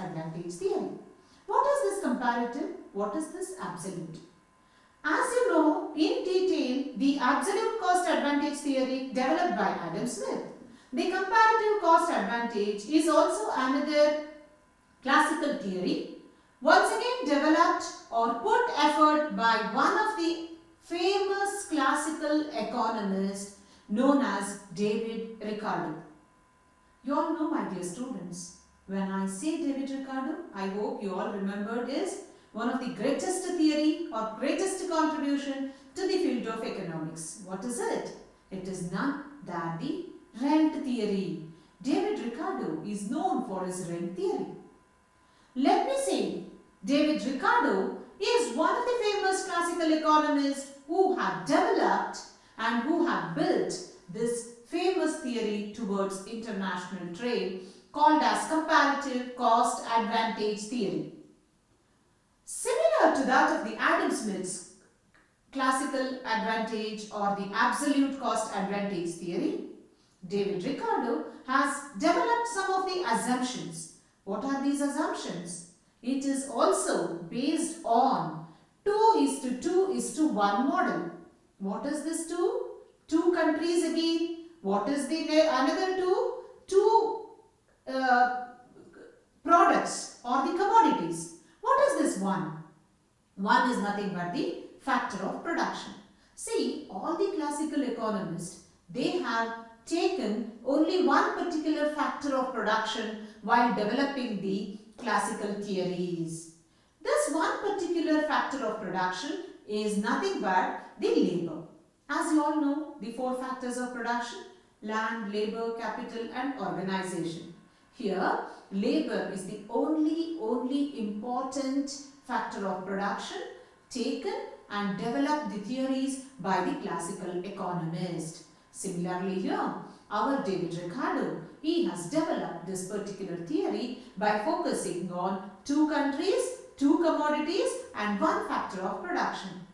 advantage theory. What is this comparative? What is this absolute? As you know in detail, the absolute cost advantage theory developed by Adam Smith. The comparative cost advantage is also another classical theory, once again developed or put effort by one of the famous classical economists known as David Ricardo. You all know, my dear students, when I say David Ricardo, I hope you all remembered is one of the greatest theory or greatest contribution to the field of economics. What is it? It is none than the rent theory. David Ricardo is known for his rent theory. Let me say, David Ricardo is one of the famous classical economists who have developed and who have built this famous theory towards international trade called as comparative cost advantage theory. Similar to that of the Adam Smith's classical advantage or the absolute cost advantage theory, David Ricardo has developed some of the assumptions. What are these assumptions? It is also based on 2:2:1 model. What is this 2? Two countries again. What is the another 2? Two products or the commodities. What is this 1? 1 is nothing but the factor of production. See, all the classical economists, they have taken only one particular factor of production while developing the classical theories. This one particular factor of production is nothing but the labor. As you all know, the 4 factors of production: land, labor, capital and organization. Here, labor is the only important factor of production taken and developed the theories by the classical economist. Similarly here, our David Ricardo, he has developed this particular theory by focusing on 2 countries, 2 commodities and 1 factor of production.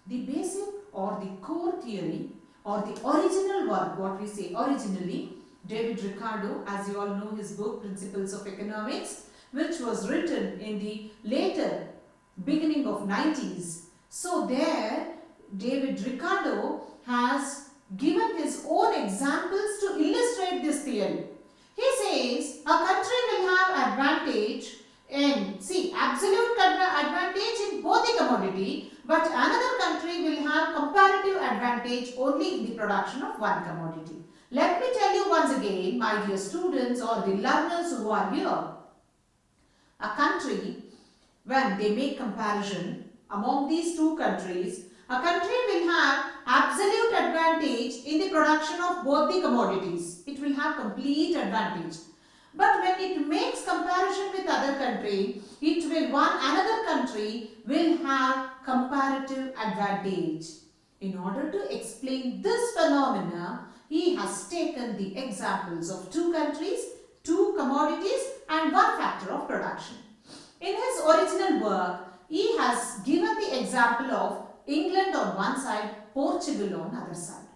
The basic or the core theory or the original work, what we say originally, David Ricardo, as you all know his book Principles of Economics, which was written in the later beginning of 90s. So there David Ricardo has given his own examples to illustrate this theory. He says a country will have advantage in, absolute advantage in both the commodity, but another country will have comparative advantage only in the production of one commodity. Let me tell you once again, my dear students or the learners who are here, a country, when they make comparison among these 2 countries, a country will have absolute advantage in the production of both the commodities. It will have complete advantage. But when it makes comparison with other country, another country will have comparative advantage. In order to explain this phenomena, he has taken the examples of 2 countries, 2 commodities and 1 factor of production. In his original work, he has given the example of England on one side, Portugal on other side.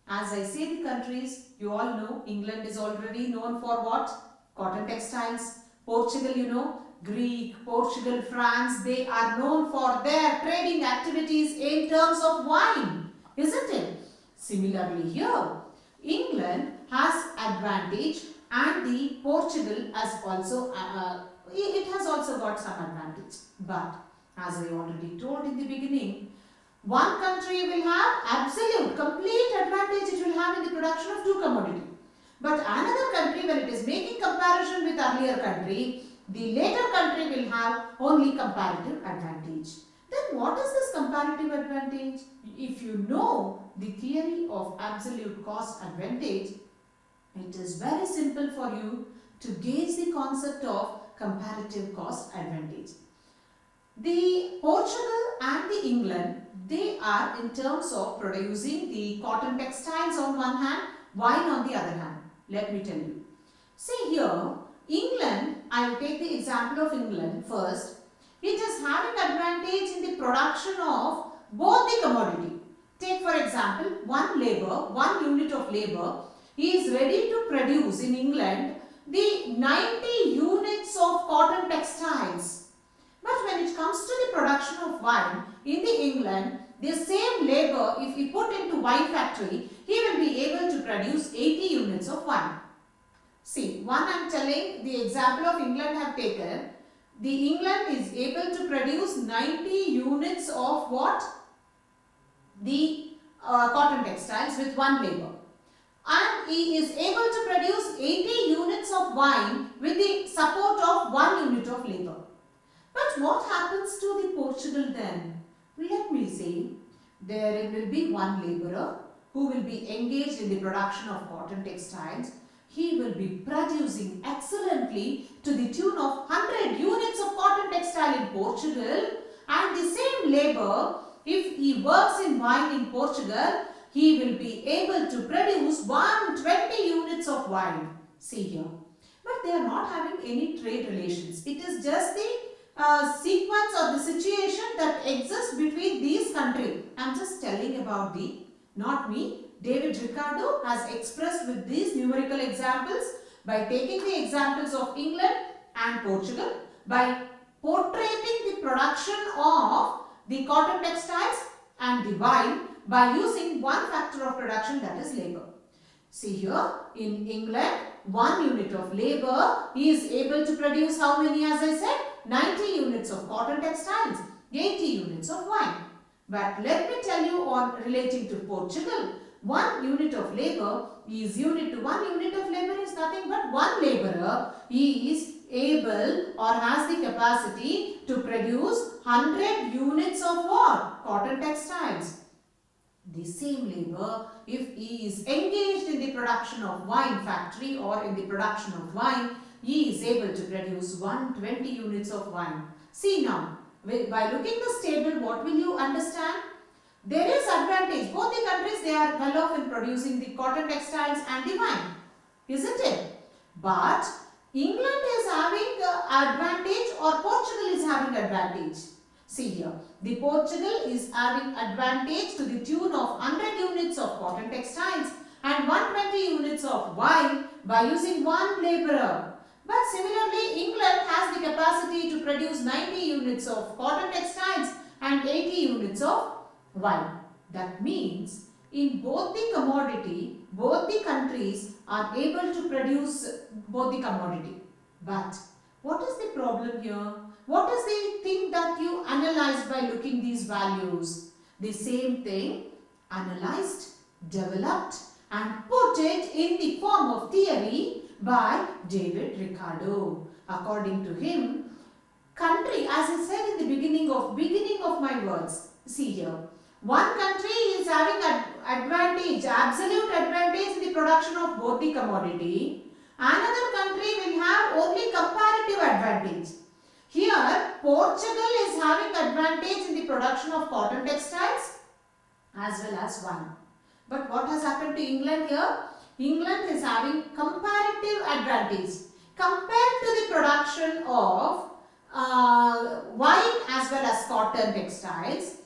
As I say the countries, you all know England is already known for what? Cotton textiles. Portugal, you know, Greek, Portugal, France, they are known for their trading activities in terms of wine, isn't it? Similarly here, England has advantage and the Portugal has also, it has also got some advantage. But as I already told in the beginning, one country will have absolute, complete advantage it will have in the production of 2 commodities. But another country, when it is making comparison with earlier country, the later country will have only comparative advantage. Then what is this comparative advantage? If you know the theory of absolute cost advantage, it is very simple for you to gauge the concept of comparative cost advantage. The Portugal and the England, they are in terms of producing the cotton textiles on one hand, wine on the other hand. Let me tell you. See here, England, I will take the example of England first. It is having advantage in the production of both the commodity. Take for example, one unit of labor, he is ready to produce in England the 90 units of cotton textiles. But when it comes to the production of wine in the England, the same labor, if he put into wine factory, he will be able to produce 80 units of wine. See, one I am telling the example of England I have taken. The England is able to produce 90 units of what? The cotton textiles with one labor. And he is able to produce 80 units of wine with the support of 1 unit of labor. But what happens to the Portugal then? Let me see. There will be one laborer who will be engaged in the production of cotton textiles. He will be producing excellently to the tune of 100 units of cotton textile in Portugal, and the same labor, if he works in wine in Portugal, he will be able to produce 120 units of wine. See here. But they are not having any trade relations. It is just the sequence or the situation that exists between these countries. I am just telling about not me. David Ricardo has expressed with these numerical examples by taking the examples of England and Portugal, by portraying the production of the cotton textiles and the wine by using one factor of production, that is labor. See here, in England, 1 unit of labor is able to produce how many, as I said? 90 units of cotton textiles, 80 units of wine. But let me tell you on relating to Portugal, 1 unit of labor is one unit of labor is nothing but one laborer. He is able or has the capacity to produce 100 units of what? Cotton textiles. The same labor, if he is engaged in the production of wine factory or in the production of wine, he is able to produce 120 units of wine. See now, by looking this table, what will you understand? There is advantage. Both the countries, they are well off in producing the cotton textiles and the wine, isn't it? But England is having advantage or Portugal is having advantage. See here, the Portugal is having advantage to the tune of 100 units of cotton textiles and 120 units of wine by using one laborer. But similarly, England has the capacity to produce 90 units of cotton textiles and 80 units of wine. That means in both the commodity, both the countries are able to produce both the commodity. But what is the problem here? What is the thing that you analyzed by looking these values? The same thing analyzed, developed and put it in the form of theory by David Ricardo. According to him, country, as I said in the beginning of my words, see here, one country is having advantage, absolute advantage in the production of both the commodity. Another country will have only comparative advantage. Here, Portugal is having advantage in the production of cotton textiles as well as wine. But what has happened to England here? England is having comparative advantage compared to the production of wine as well as cotton textiles.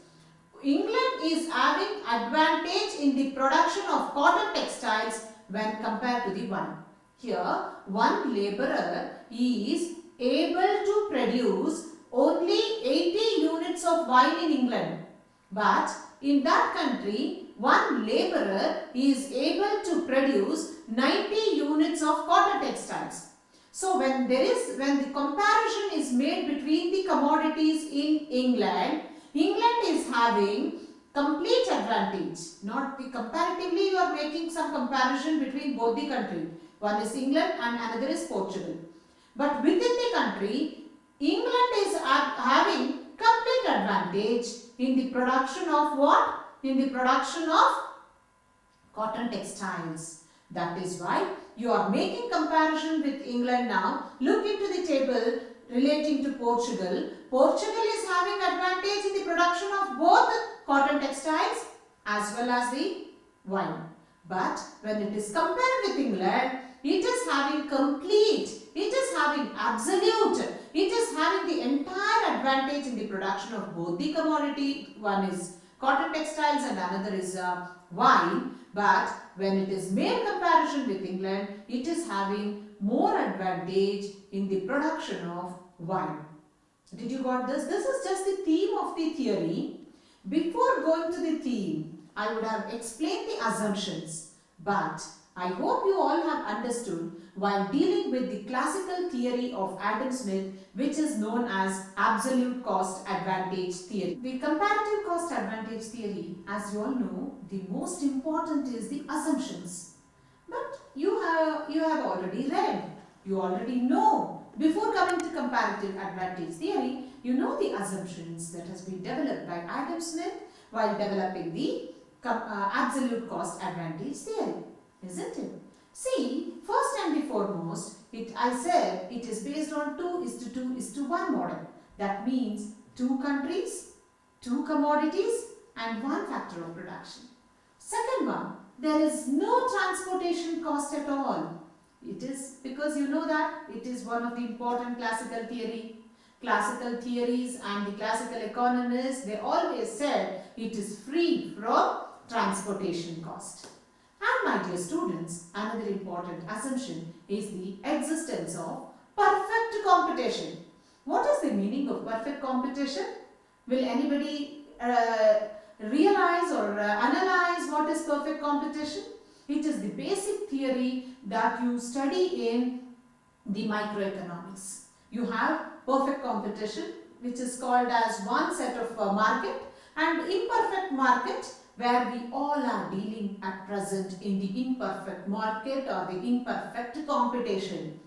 England is having advantage in the production of cotton textiles when compared to the wine. Here, one laborer is able to produce only 80 units of wine in England. But in that country, one laborer is able to produce 90 units of cotton textiles. So when the comparison is made between the commodities in England, England is having complete advantage. Not the comparatively, you are making some comparison between both the country. One is England and another is Portugal. But within the country, England is having complete advantage in the production of what? In the production of cotton textiles. That is why you are making comparison with England now. Look into the table relating to Portugal. Portugal is having advantage in the production of both cotton textiles as well as the wine. But when it is compared with England, it is having complete, it is having absolute, it is having the entire advantage in the production of both the commodity. One is cotton textiles and another is wine. But when it is made comparison with England, it is having more advantage in the production of wine. Did you got this? This is just the theme of the theory. Before going to the theme, I would have explained the assumptions, but I hope you all have understood while dealing with the classical theory of Adam Smith, which is known as absolute cost advantage theory. The comparative cost advantage theory, as you all know, the most important is the assumptions. But you have already read, you already know. Before coming to comparative advantage theory, you know the assumptions that has been developed by Adam Smith while developing the absolute cost advantage theory, isn't it? See, first and the foremost, I said it is based on 2:2:1 model. That means 2 countries, 2 commodities and 1 factor of production. Second one, there is no transportation cost at all. It is because you know that it is one of the important classical theory. Classical theories and the classical economists, they always said it is free from transportation cost. And my dear students, another important assumption is the existence of perfect competition. What is the meaning of perfect competition? Will anybody realize or analyze what is perfect competition? It is the basic theory that you study in the microeconomics. You have perfect competition, which is called as one set of market, and imperfect market, where we all are dealing at present in the imperfect market or the imperfect competition.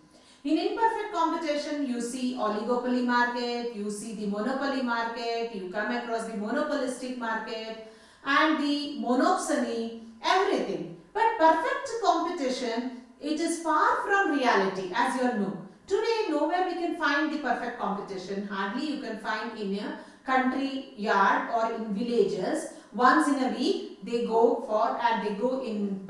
In imperfect competition, you see oligopoly market, you see the monopoly market, you come across the monopolistic market and the monopsony, everything. But perfect competition, it is far from reality, as you all know. Today, nowhere we can find the perfect competition. Hardly you can find in a country yard or in villages. Once in a week, they go in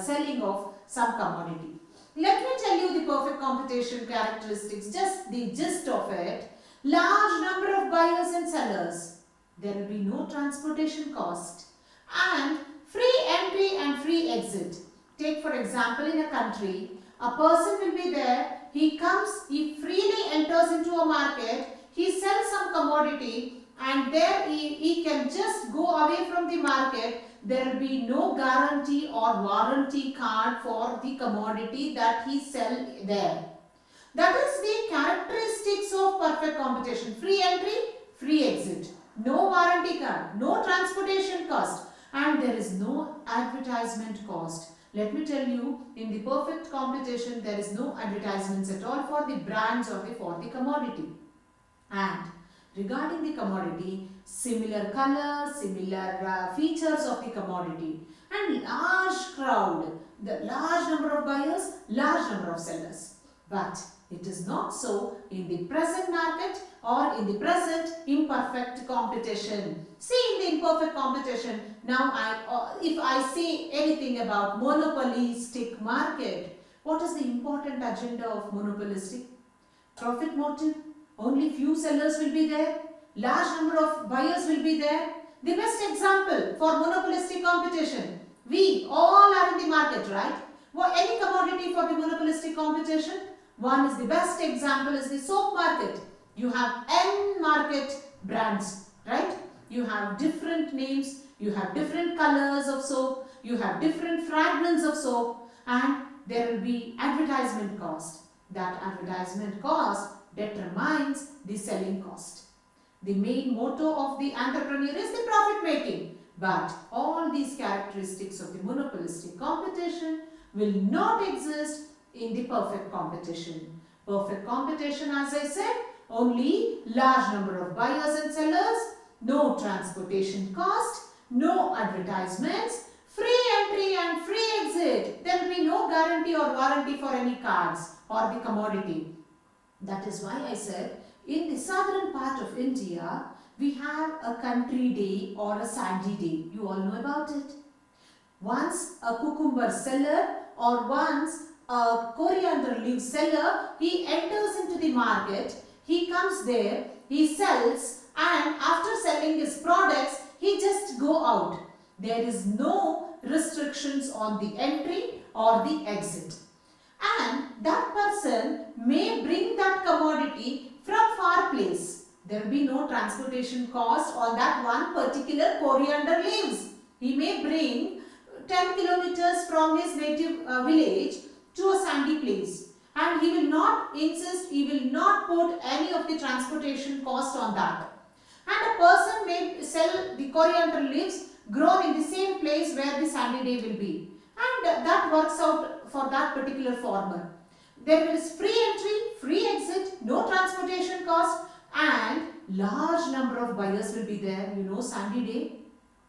selling of some commodity. Let me tell you the perfect competition characteristics, just the gist of it. Large number of buyers and sellers. There will be no transportation cost. And free entry and free exit. Take for example in a country, a person will be there, he freely enters into a market, he sells some commodity and there he can just go away from the market. There will be no guarantee or warranty card for the commodity that he sells there. That is the characteristics of perfect competition. Free entry, free exit. No warranty card, no transportation cost, and there is no advertisement cost. Let me tell you, in the perfect competition, there is no advertisements at all for the brands or for the commodity. And regarding the commodity, similar color, similar features of the commodity, and large crowd, the large number of buyers, large number of sellers. But it is not so in the present market or in the present imperfect competition. See, in the imperfect competition, now if I say anything about monopolistic market, what is the important agenda of monopolistic? Profit motive. Only few sellers will be there. Large number of buyers will be there. The best example for monopolistic competition. We all are in the market, right? Well, any commodity for the monopolistic competition. One is the best example is the soap market. You have N market brands, right? You have different names. You have different colors of soap. You have different fragrance of soap. And there will be advertisement cost. That advertisement cost determines the selling cost. The main motto of the entrepreneur is the profit making. But all these characteristics of the monopolistic competition will not exist in the perfect competition. Perfect competition, as I said, only large number of buyers and sellers, no transportation cost, no advertisements, free entry and free exit. There will be no guarantee or warranty for any cards or the commodity. That is why I said in the southern part of India, we have a country day or a sandy day. You all know about it. Once a cucumber seller or once a coriander leaf seller, he enters into the market, he comes there, he sells, and after selling his products, he just go out. There is no restrictions on the entry or the exit. and that person may bring that commodity from far place. There will be no transportation cost on that one particular coriander leaves. He may bring 10 kilometers from his native village to a sandy place, and he will not insist, he will not put any of the transportation cost on that. And a person may sell the coriander leaves grown in the same place where the sandy day will be, and that works out for that particular farmer. There is free entry, free exit, no transportation cost, and large number of buyers will be there. You know, sandy day,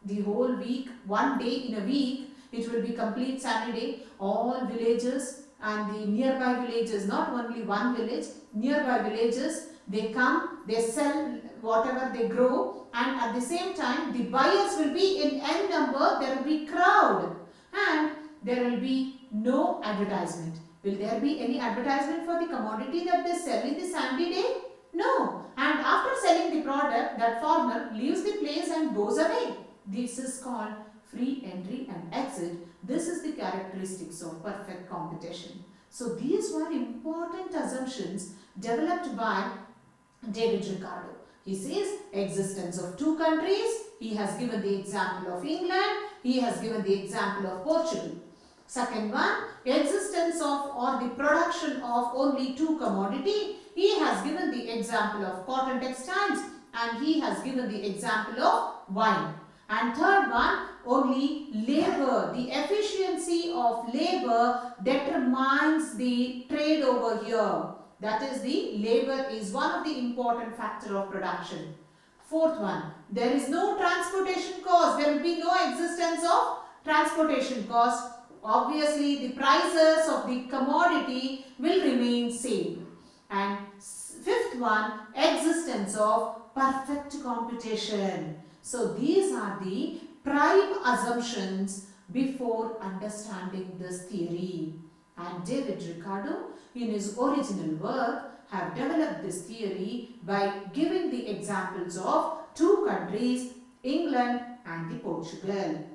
the whole week, one day in a week, it will be complete sandy day. All villages and the nearby villages, not only one village, nearby villages, they come, they sell whatever they grow, and at the same time the buyers will be in n number. There will be crowd, and there will be no advertisement. Will there be any advertisement for the commodity that they sell in the sandy day? No. And after selling the product, that farmer leaves the place and goes away. This is called free entry and exit. This is the characteristics of perfect competition. So these were important assumptions developed by David Ricardo. He says existence of two countries. He has given the example of England. He has given the example of Portugal. Second one, existence of or the production of only two commodity. He has given the example of cotton textiles, and he has given the example of wine. And third one, only labor. The efficiency of labor determines the trade over here. That is, the labor is one of the important factor of production. Fourth one, there is no transportation cost. There will be no existence of transportation cost. Obviously, the prices of the commodity will remain same. And fifth one, existence of perfect competition. So these are the prime assumptions before understanding this theory. And David Ricardo, in his original work, have developed this theory by giving the examples of two countries, England and the Portugal.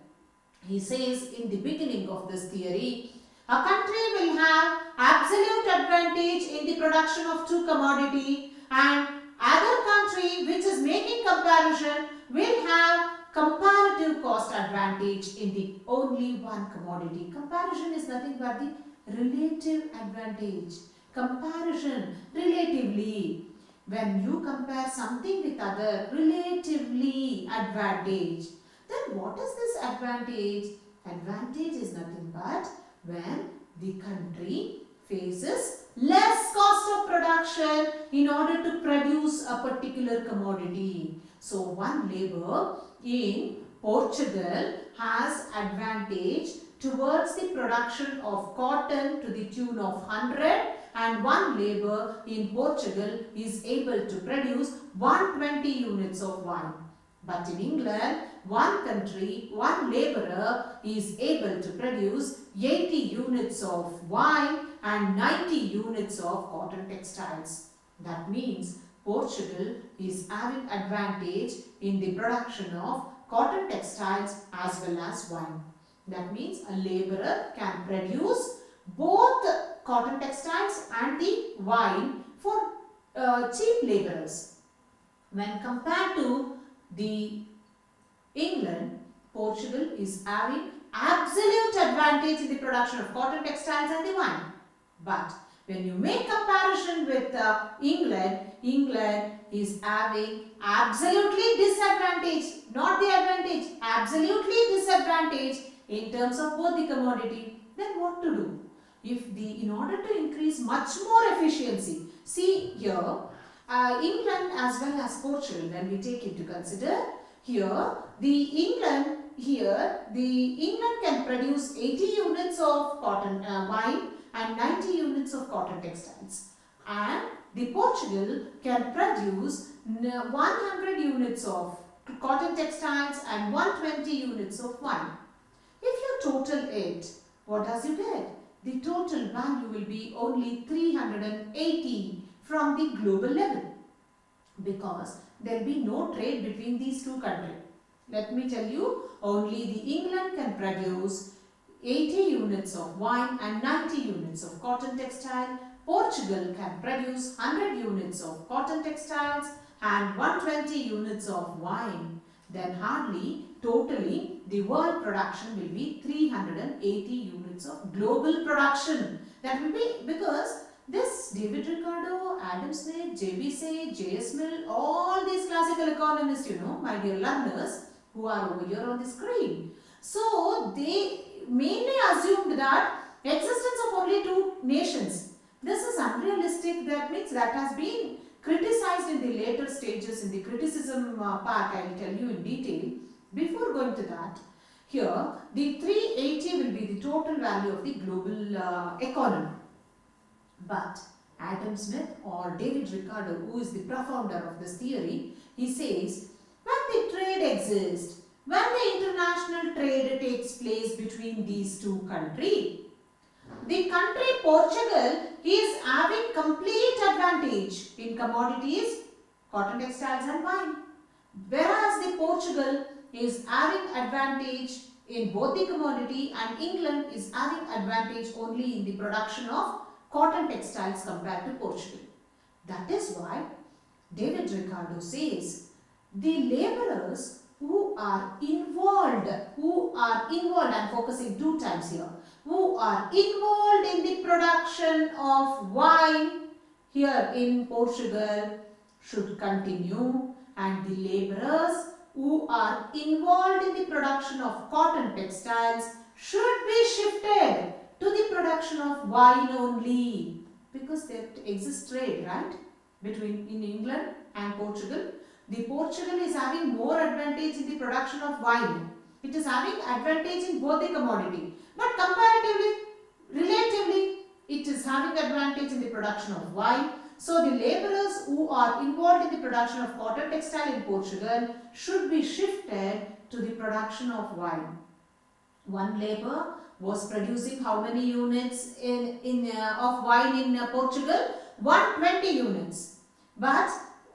He says in the beginning of this theory, a country will have absolute advantage in the production of two commodity, and other country which is making comparison will have comparative cost advantage in the only one commodity. Comparison is nothing but the relative advantage. Comparison, relatively. When you compare something with other, relatively advantage. Then what is this advantage? Advantage is nothing but when the country faces less cost of production in order to produce a particular commodity. So one labor in Portugal has advantage towards the production of cotton to the tune of 100, and one labor in Portugal is able to produce 120 units of wine. But in England, one country, one laborer is able to produce 80 units of wine and 90 units of cotton textiles. That means Portugal is having advantage in the production of cotton textiles as well as wine. That means a laborer can produce both cotton textiles and the wine for cheap laborers. When compared to the England, Portugal is having absolute advantage in the production of cotton textiles and the wine. But when you make comparison with England, England is having absolutely disadvantage, not the advantage, absolutely disadvantage in terms of both the commodity. Then what to do? In order to increase much more efficiency, see here, England as well as Portugal, when we take into consider, here the England can produce 80 units of cotton wine and 90 units of cotton textiles, and the Portugal can produce 100 units of cotton textiles and 120 units of wine. If you total it, what does you get? The total value will be only 380 from the global level, because there will be no trade between these two countries. Let me tell you, only the England can produce 80 units of wine and 90 units of cotton textile. Portugal can produce 100 units of cotton textiles and 120 units of wine. Then hardly totally the world production will be 380 units of global production. That will be because this David Ricardo, Adam Smith, J.B. Sage, J.S. Mill, all these classical economists, my dear learners, who are over here on the screen. So they mainly assumed that existence of only two nations. This is unrealistic. That means that has been criticized in the later stages. In the criticism part, I will tell you in detail. Before going to that, here the 380 will be the total value of the global economy. But Adam Smith or David Ricardo, who is the profounder of this theory, he says when the trade exists, when the international trade takes place between these two countries, the country Portugal is having complete advantage in commodities, cotton textiles and wine. Whereas the Portugal is having advantage in both the commodity and England is having advantage only in the production of cotton textiles compared to Portugal. That is why David Ricardo says the laborers who are involved, I'm focusing two times here, who are involved in the production of wine here in Portugal should continue, and the laborers who are involved in the production of cotton textiles should be shifted to the production of wine only, because there exists trade, right, between in England and Portugal. The Portugal is having more advantage in the production of wine. It is having advantage in both the commodity, but comparatively, relatively, it is having advantage in the production of wine. So the laborers who are involved in the production of cotton textile in Portugal should be shifted to the production of wine. One labor was producing how many units of wine in Portugal? 120 units. But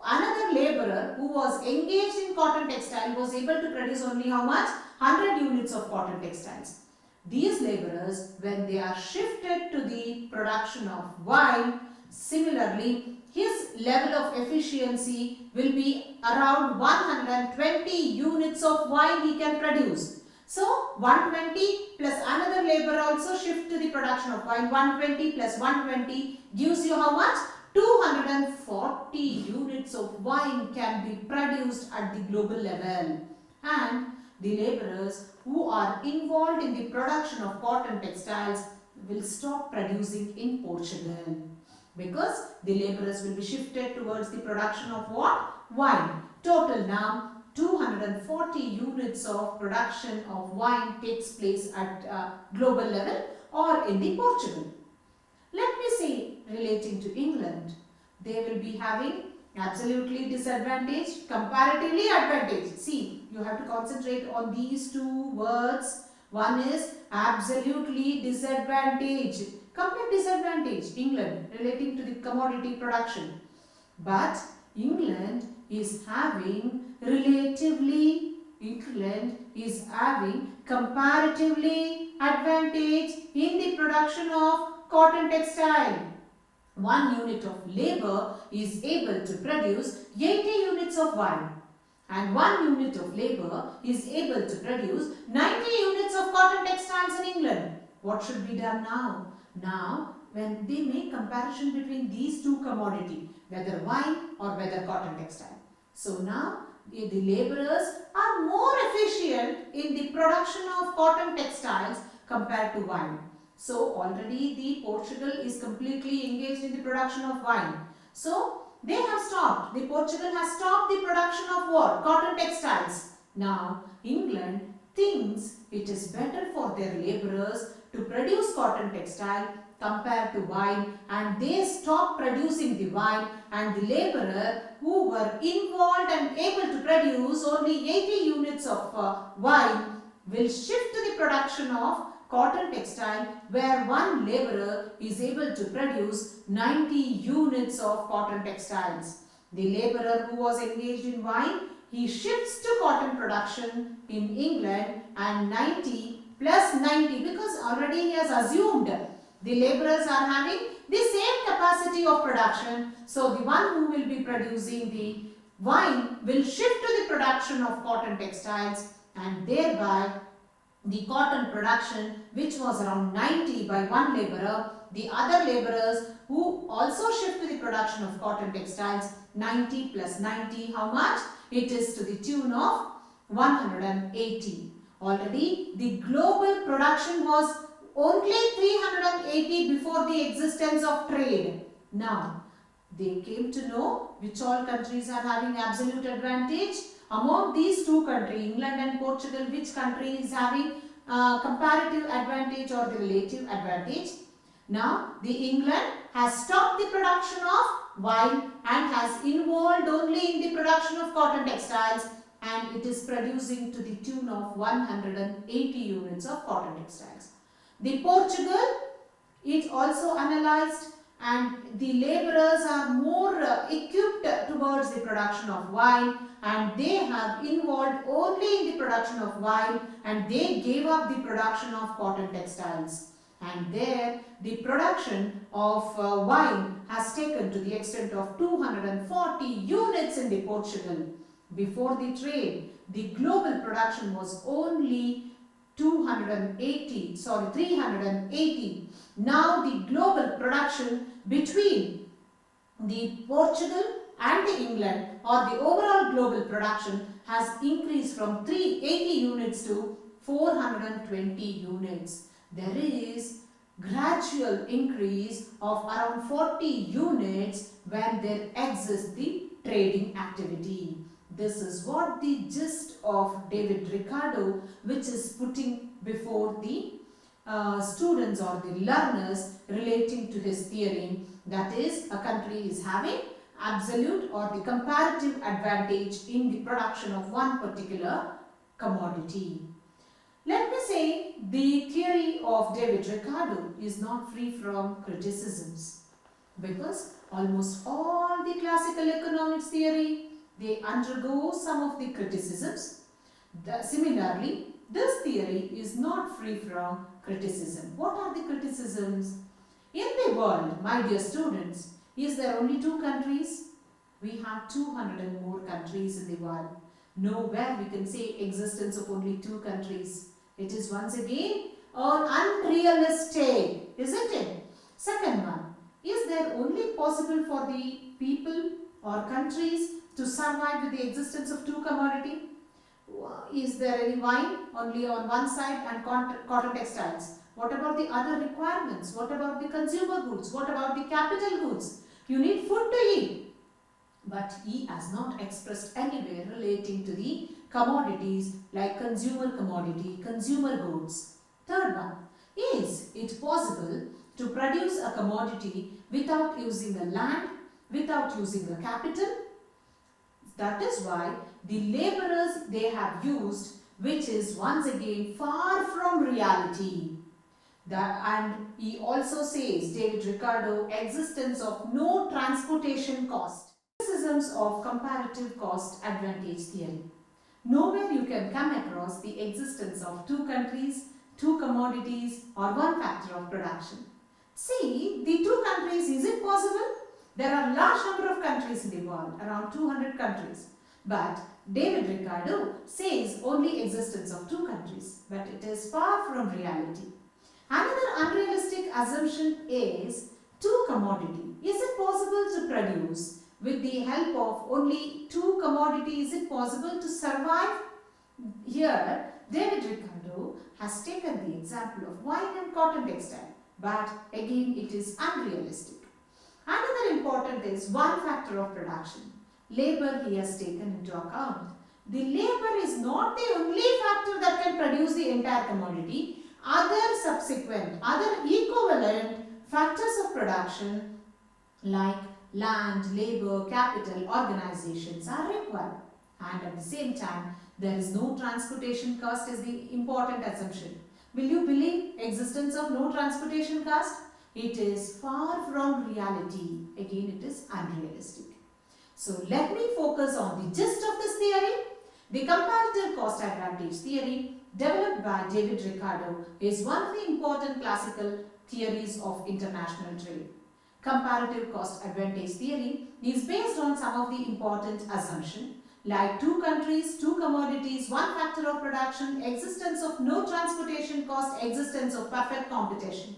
another laborer who was engaged in cotton textile was able to produce only how much? 100 units of cotton textiles. These laborers, when they are shifted to the production of wine, similarly, his level of efficiency will be around 120 units of wine he can produce. So 120 plus another labor also shift to the production of wine. 120 plus 120 gives you how much? 240 units of wine can be produced at the global level. And the laborers who are involved in the production of cotton textiles will stop producing in Portugal, because the laborers will be shifted towards the production of what? Wine. Total now 240 units of production of wine takes place at global level or in the Portugal. Let me see, relating to England, they will be having absolutely disadvantage, comparatively advantage. See, you have to concentrate on these two words. One is absolutely disadvantage, complete disadvantage, England, relating to the commodity production. But England is having comparatively advantage in the production of cotton textile. 1 unit of labor is able to produce 80 units of wine, and 1 unit of labor is able to produce 90 units of cotton textiles in England. What should be done now? Now, when they make comparison between these two commodities, whether wine or whether cotton textile. So now the laborers are more efficient in the production of cotton textiles compared to wine. So already the Portugal is completely engaged in the production of wine. So they have stopped. The Portugal has stopped the production of what? Cotton textiles. Now England thinks it is better for their laborers to produce cotton textile compared to wine, and they stop producing the wine, and the laborer who were involved and able to produce only 80 units of wine will shift to the production of cotton textile, where one laborer is able to produce 90 units of cotton textiles. The laborer who was engaged in wine, he shifts to cotton production in England, and 90 plus 90, because already he has assumed the laborers are having the same capacity of production. So the one who will be producing the wine will shift to the production of cotton textiles, and thereby the cotton production, which was around 90 by one laborer, the other laborers who also shift to the production of cotton textiles, 90 plus 90, how much? It is to the tune of 180. Already the global production was only 380 before the existence of trade. Now, they came to know which all countries are having absolute advantage. Among these two countries, England and Portugal, which country is having comparative advantage or the relative advantage? Now, the England has stopped the production of wine and has involved only in the production of cotton textiles, and it is producing to the tune of 180 units of cotton textiles. The Portugal is also analyzed, and the laborers are more equipped towards the production of wine, and they have involved only in the production of wine, and they gave up the production of cotton textiles. And there the production of wine has taken to the extent of 240 units in the Portugal. Before the trade, the global production was only 380. Now the global production between the Portugal and the England, or the overall global production, has increased from 380 units to 420 units. There is gradual increase of around 40 units when there exists the trading activity. This is what the gist of David Ricardo, which is putting before the students or the learners relating to his theory, that is, a country is having absolute or the comparative advantage in the production of one particular commodity. Let me say the theory of David Ricardo is not free from criticisms, because almost all the classical economics theory, they undergo some of the criticisms. Similarly, this theory is not free from criticism. What are the criticisms? In the world, my dear students, is there only two countries? We have 200 and more countries in the world. Nowhere we can say existence of only two countries. It is once again unrealistic, isn't it? Second one, is there only possible for the people or countries to survive with the existence of two commodity? Is there any wine only on one side and cotton textiles? What about the other requirements? What about the consumer goods? What about the capital goods? You need food to eat. But he has not expressed anywhere relating to the commodities like consumer commodity, consumer goods. Third one, is it possible to produce a commodity without using a land, without using a capital? That is why the laborers they have used, which is once again far from reality. And he also says, David Ricardo, existence of no transportation cost. Criticisms of comparative cost advantage theory. Nowhere you can come across the existence of two countries, two commodities, or one factor of production. See, the two countries, is it possible? There are a large number of countries in the world, around 200 countries. But David Ricardo says only existence of two countries, but it is far from reality. Another unrealistic assumption is two commodity. Is it possible to produce with the help of only two commodities? Is it possible to survive? Here, David Ricardo has taken the example of wine and cotton textile, but again it is unrealistic. Another important is one factor of production. Labor he has taken into account. The labor is not the only factor that can produce the entire commodity. Other equivalent factors of production like land, labor, capital, organizations are required. And at the same time, there is no transportation cost is the important assumption. Will you believe existence of no transportation cost? It is far from reality. Again, it is unrealistic. So let me focus on the gist of this theory. The comparative cost advantage advantage theory, developed by David Ricardo, is one of the important classical theories of international trade. Comparative cost advantage theory is based on some of the important assumptions like two countries, two commodities, one factor of production, existence of no transportation cost, existence of perfect competition.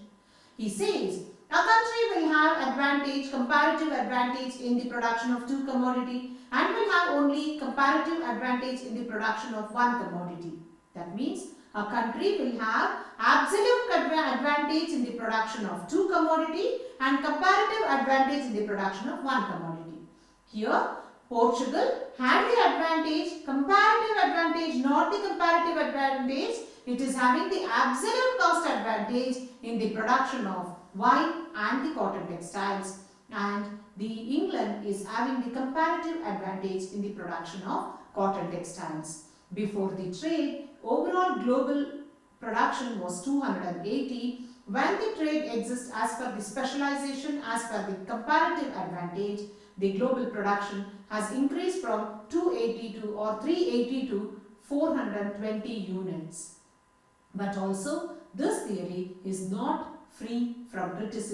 He says a country will have advantage, comparative advantage in the production of two commodity and will have only comparative advantage in the production of one commodity. That means a country will have absolute advantage in the production of two commodity and comparative advantage in the production of one commodity. Here Portugal had the advantage, comparative advantage, not the comparative advantage. It is having the absolute cost advantage in the production of wine and the cotton textiles, and the England is having the comparative advantage in the production of cotton textiles. Before the trade, overall global production was 280. When the trade exists as per the specialization, as per the comparative advantage, the global production has increased from 282 or 380 to 420 units. But also, this theory is not free from criticism.